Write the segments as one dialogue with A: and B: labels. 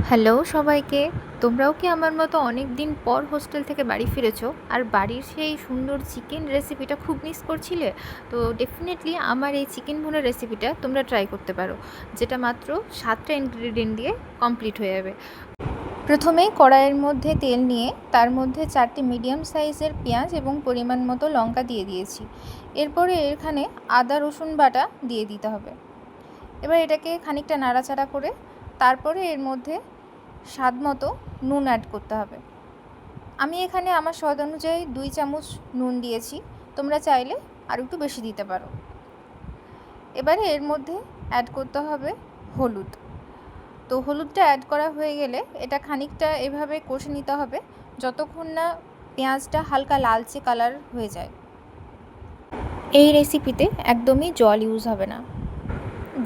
A: Hello সবাইকে। তোমরাও কি আমার মতো অনেক দিন পর হোস্টেল থেকে বাড়ি ফিরেছো আর বাড়ির সেই সুন্দর চিকেন রেসিপিটা খুব মিস করছিলে? তো ডেফিনেটলি আমার এই চিকেন ভুনার রেসিপিটা তোমরা ট্রাই করতে পারো, যেটা মাত্র 7টা ইনগ্রিডিয়েন্ট দিয়ে কমপ্লিট হয়ে যাবে। প্রথমে কড়াইয়ের মধ্যে তেল নিয়ে তার মধ্যে 4টি মিডিয়াম সাইজের পেঁয়াজ এবং পরিমাণ মতো লঙ্কা দিয়ে দিয়েছি। এরপরে এখানে আদা রসুন বাটা দিয়ে দিতে হবে। এবার এটাকে খানিকটা নাড়াচাড়া করে তারপরে এর মধ্যে স্বাদ মতো নুন অ্যাড করতে হবে। আমি এখানে আমার স্বাদ অনুযায়ী 2 চামচ নুন দিয়েছি, তোমরা চাইলে আর একটু বেশি দিতে পারো। এবারে এর মধ্যে অ্যাড করতে হবে হলুদ। তো হলুদটা অ্যাড করা হয়ে গেলে এটা খানিকটা এভাবে কষে নিতে হবে যতক্ষণ না পেঁয়াজটা হালকা লালচে কালার হয়ে যায়। এই রেসিপিতে একদমই জল ইউজ হবে না।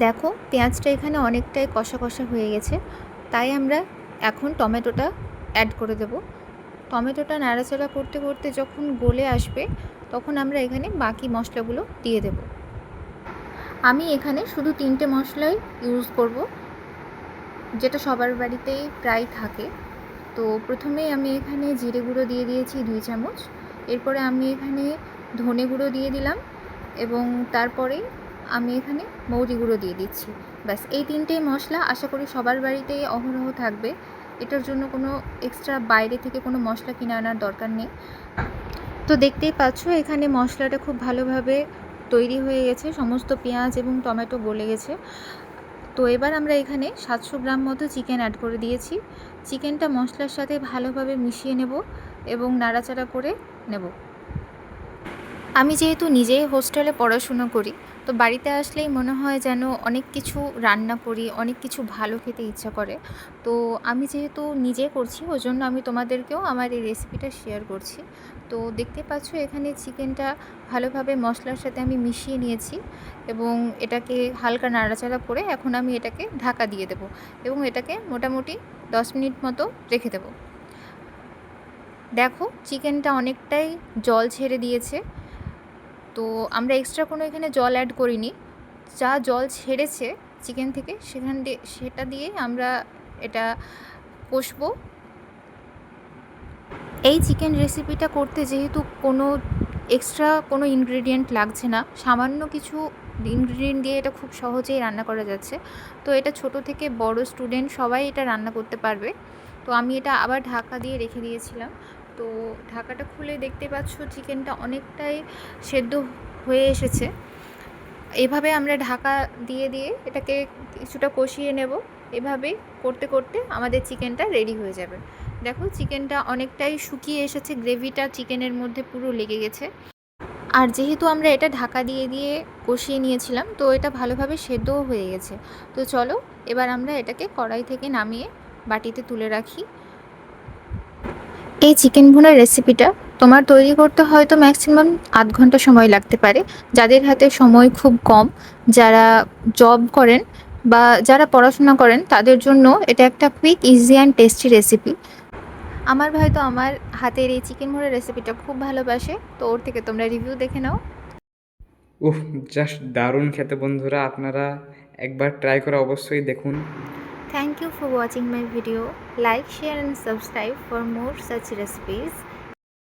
A: দেখো পেঁয়াজটা এখানে অনেকটাই কষা কষা হয়ে গেছে, তাই আমরা এখন টমেটোটা অ্যাড করে দেব। টমেটোটা নাড়াচাড়া করতে করতে যখন গলে আসবে তখন আমরা এখানে বাকি মশলাগুলো দিয়ে দেব। আমি এখানে শুধু 3টে মশলাই ইউজ করব, যেটা সবার বাড়িতেই প্রায় থাকে। তো প্রথমেই আমি এখানে জিরে গুঁড়ো দিয়ে দিয়েছি 2 চামচ। এরপরে আমি এখানে ধনে গুঁড়ো দিয়ে দিলাম এবং তারপরেই আমি এখানে মৌরি গুঁড়ো দিয়ে দিচ্ছি। ব্যাস এই 3টেই মশলা আশা করি সবার বাড়িতেই অহরহ থাকবে। এটার জন্য কোনো এক্সট্রা বাইরে থেকে কোনো মশলা কিনে আনার দরকার নেই। তো দেখতেই পাচ্ছ এখানে মশলাটা খুব ভালোভাবে তৈরি হয়ে গেছে, সমস্ত পেঁয়াজ এবং টমেটো গলে গেছে। তো এবার আমরা এখানে 700 গ্রাম মতো চিকেন অ্যাড করে দিয়েছি। চিকেনটা মশলার সাথে ভালোভাবে মিশিয়ে নেব এবং নাড়াচাড়া করে নেব। আমি যেহেতু নিজেই হোস্টেলে পড়াশুনো করি, তো বাড়িতে আসলেই মনে হয় যেন অনেক কিছু রান্না করি, অনেক কিছু ভালো খেতে ইচ্ছা করে। তো আমি যেহেতু নিজে করছি ওই জন্য আমি তোমাদেরকেও আমার এই রেসিপিটা শেয়ার করছি। তো দেখতে পাচ্ছ এখানে চিকেনটা ভালোভাবে মশলার সাথে আমি মিশিয়ে নিয়েছি এবং এটাকে হালকা নাড়াচাড়া করে এখন আমি এটাকে ঢাকা দিয়ে দেব এবং এটাকে মোটামুটি 10 মিনিট মতো রেখে দেব। দেখো চিকেনটা অনেকটাই জল ছেড়ে দিয়েছে। তো আমরা এক্সট্রা কোনো এখানে জল অ্যাড করিনি, যা জল ছেড়েছে চিকেন থেকে সেটা দিয়েই আমরা এটা কষবো। এই চিকেন রেসিপিটা করতে যেহেতু কোনো এক্সট্রা কোনো ইনগ্রিডিয়েন্ট লাগছে না, সামান্য কিছু ইনগ্রিডিয়েন্ট দিয়ে এটা খুব সহজেই রান্না করা যাচ্ছে। তো এটা ছোট থেকে বড় স্টুডেন্ট সবাই এটা রান্না করতে পারবে। তো আমি এটা আবার ঢাকা দিয়ে রেখে দিয়েছিলাম। তো ঢাকাটা খুলে দেখতে পাচ্ছ চিকেনটা অনেকটাই সেদ্ধ হয়ে এসেছে। এভাবে আমরা ঢাকা দিয়ে দিয়ে এটাকে কিছুটা কষিয়ে নেব। এভাবেই করতে করতে আমাদের চিকেনটা রেডি হয়ে যাবে। দেখো চিকেনটা অনেকটাই শুকিয়ে এসেছে, গ্রেভিটা চিকেনের মধ্যে পুরো লেগে গেছে। আর যেহেতু আমরা এটা ঢাকা দিয়ে দিয়ে কষিয়ে নিয়েছিলাম, তো এটা ভালোভাবে সেদ্ধও হয়ে গেছে। তো চলো এবার আমরা এটাকে কড়াই থেকে নামিয়ে বাটিতে তুলে রাখি। এই চিকেন ভুনার রেসিপিটা তোমার তৈরি করতে হয়তো ম্যাক্সিমাম আধ ঘন্টা সময় লাগতে পারে। যাদের হাতে সময় খুব কম, যারা জব করেন বা যারা পড়াশোনা করেন তাদের জন্য এটা একটা quick, easy and tasty recipe. আমার ভাই তো আমার হাতের এই চিকেন ভুনার রেসিপিটা খুব ভালোবাসে, তো ওর থেকে তোমরা রিভিউ দেখে নাও।
B: উফ, জাস্ট দারুণ খেতে বন্ধুরা, আপনারা একবার ট্রাই করে অবশ্যই দেখুন।
A: Thank you for watching my video. Like, share and subscribe for more such recipes.